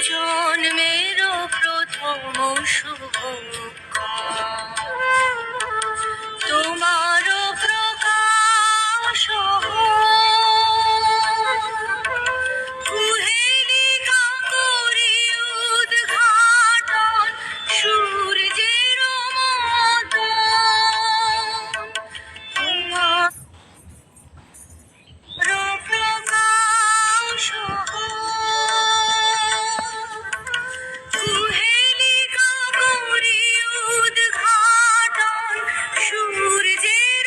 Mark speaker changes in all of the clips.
Speaker 1: জন্মেরও প্রথম শুভক্ষণ তোমারও প্রকাশ কুহেলিকা করি উদ্ঘাটন সূর্যের মতন তোমারও প্রকাশ কুহেলিকা করি উদ্ঘাটন সূর্যের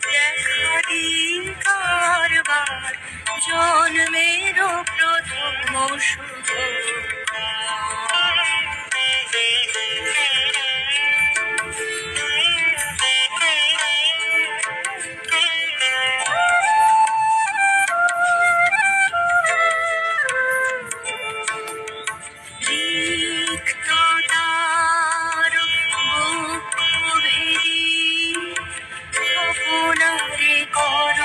Speaker 1: দেখা দিন কারবার জন্মেরও প্রথম শুভ রিক্ততার বুক ভেদি স্বপনারে কর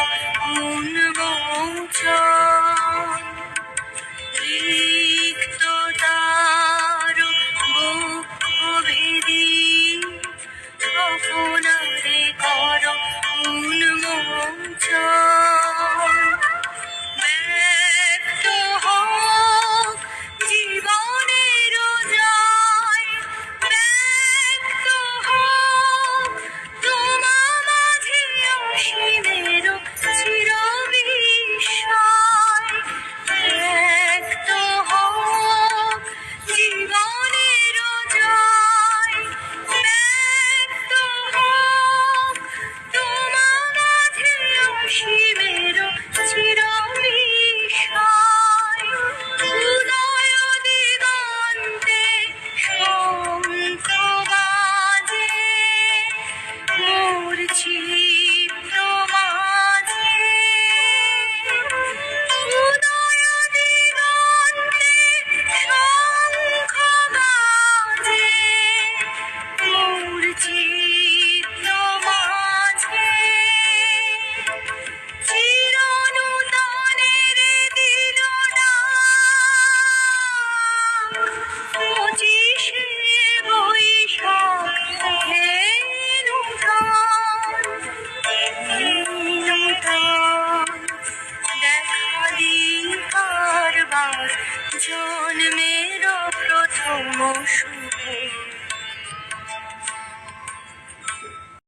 Speaker 1: উন্মোচন রিক্ততার বুক ভেদি স্বপনারে কর উন্মোচন ব্যক্ত হোক জীবনের জয় ব্যক্ত হোক তোমা মাঝে অসীমের চির বিস্ময় ব্যক্ত হোক জীবনের জয় ব্যক্ত হোক তোমা মাঝে অসীমের চির বিস্ময় উদয় দিগন্তে শঙ্খ বাজে মোর চিত্ত মাঝে উদয় দিগন্তে শঙ্খ বাজে মোর চিত্ত মাঝে চিরনূতনের দিলদার 25শে বৈশাখ হে নূতন দেখা দিন কারবার জন্মেরও প্রথম শুভ